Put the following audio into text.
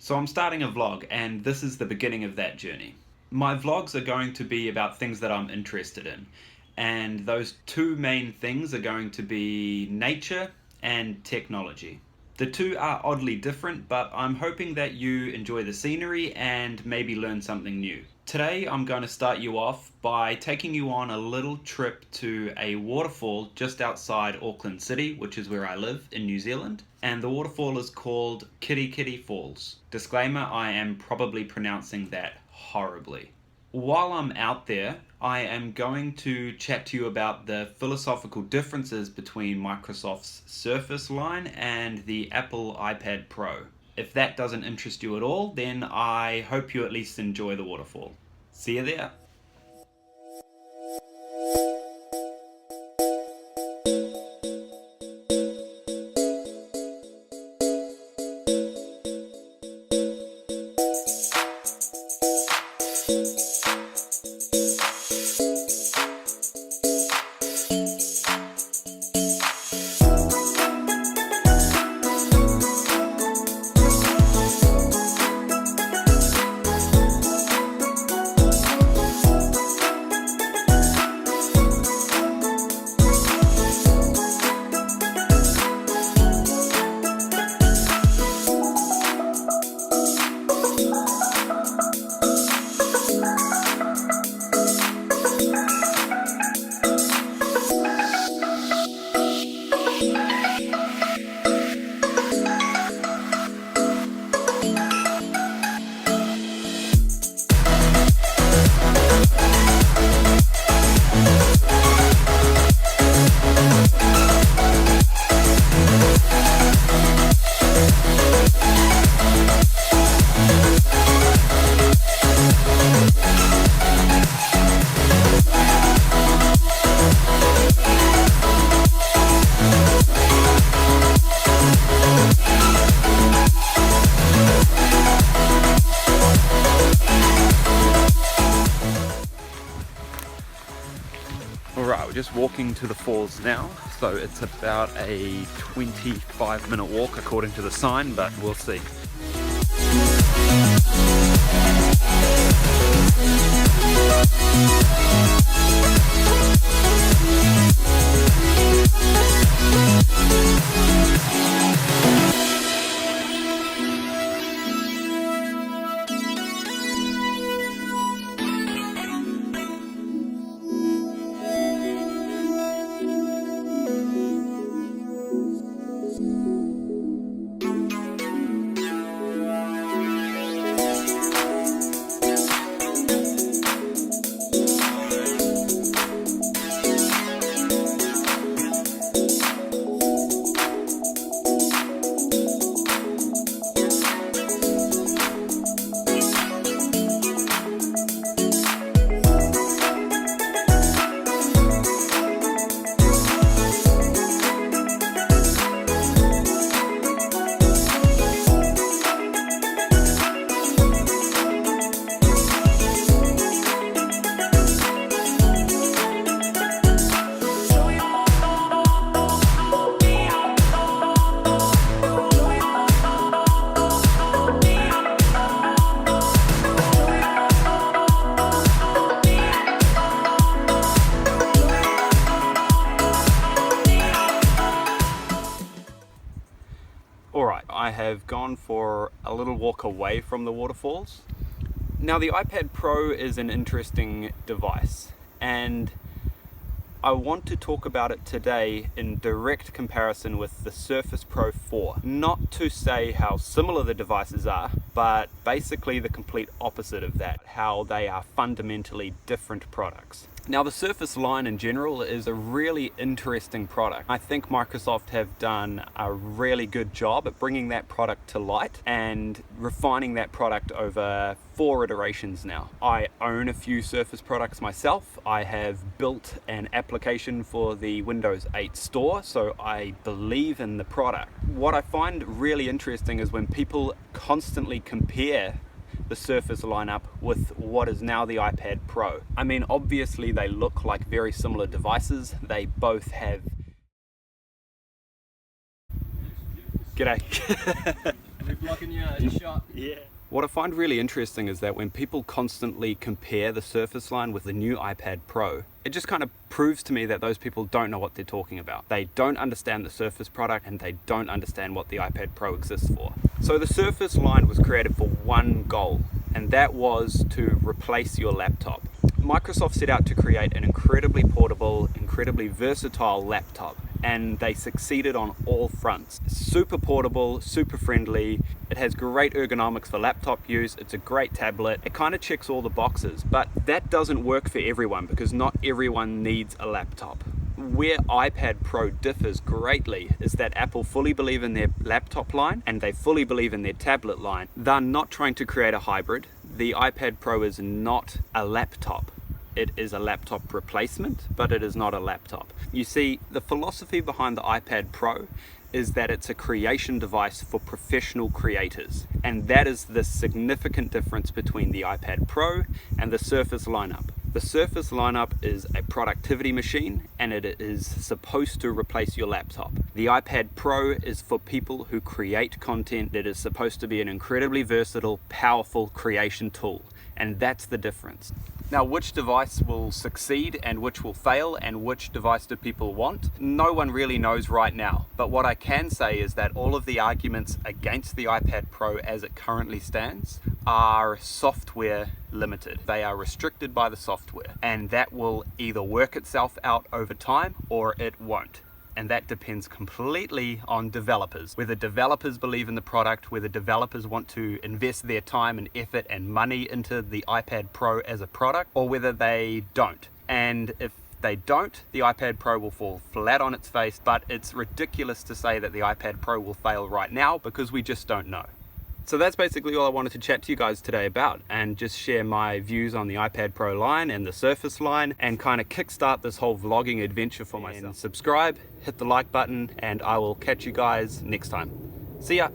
So I'm starting a vlog, and this is the beginning of that journey. My vlogs are going to be about things that I'm interested in, and those two main things are going to be nature and technology. The two are oddly different, but I'm hoping that you enjoy the scenery and maybe learn something new. Today I'm going to start you off by taking you on a little trip to a waterfall just outside Auckland City, which is where I live in New Zealand, and the waterfall is called Kitekite Falls. Disclaimer, I am probably pronouncing that horribly. While I'm out there, I am going to chat to you about the philosophical differences between Microsoft's Surface line and the Apple iPad Pro. If that doesn't interest you at all, then I hope you at least enjoy the waterfall. See you there. Alright, we're just walking to the falls now, so it's about a 25-minute walk according to the sign, but we'll see. Alright, I have gone for a little walk away from the waterfalls. Now the iPad Pro is an interesting device, and I want to talk about it today in direct comparison with the Surface Pro 4. Not to say how similar the devices are, but basically the complete opposite of that, how they are fundamentally different products. Now the Surface line in general is a really interesting product. I think Microsoft have done a really good job at bringing that product to light and refining that product over 4 iterations now. I own a few Surface products myself. I have built an application for the Windows 8 store, so I believe in the product. What I find really interesting is when people constantly compare the Surface lineup with what is now the iPad Pro. I mean, obviously they look like very similar devices. They both have... G'day. We're blocking your shot. Yeah. What I find really interesting is that when people constantly compare the Surface Line with the new iPad Pro, it just kind of proves to me that those people don't know what they're talking about. They don't understand the Surface product and they don't understand what the iPad Pro exists for. So the Surface Line was created for one goal, and that was to replace your laptop. Microsoft set out to create an incredibly portable, incredibly versatile laptop, and they succeeded on all fronts. Super portable, super friendly, it has great ergonomics for laptop use, it's a great tablet, it kind of checks all the boxes, but that doesn't work for everyone because not everyone needs a laptop. Where iPad Pro differs greatly is that Apple fully believe in their laptop line and they fully believe in their tablet line. They're not trying to create a hybrid. The iPad Pro is not a laptop. It is a laptop replacement, but it is not a laptop. You see, the philosophy behind the iPad Pro is that it's a creation device for professional creators. And that is the significant difference between the iPad Pro and the Surface lineup. The Surface lineup is a productivity machine and it is supposed to replace your laptop. The iPad Pro is for people who create content. It is supposed to be an incredibly versatile, powerful creation tool. And that's the difference. Now, which device will succeed and which will fail and which device do people want? No one really knows right now. But what I can say is that all of the arguments against the iPad Pro as it currently stands are software limited. They are restricted by the software, and that will either work itself out over time or it won't. And that depends completely on developers. Whether developers believe in the product, whether developers want to invest their time and effort and money into the iPad Pro as a product, or whether they don't. And if they don't, the iPad Pro will fall flat on its face, but it's ridiculous to say that the iPad Pro will fail right now because we just don't know. So that's basically all I wanted to chat to you guys today about, and just share my views on the iPad Pro line and the Surface line and kind of kickstart this whole vlogging adventure for myself. And subscribe, hit the like button, and I will catch you guys next time. See ya!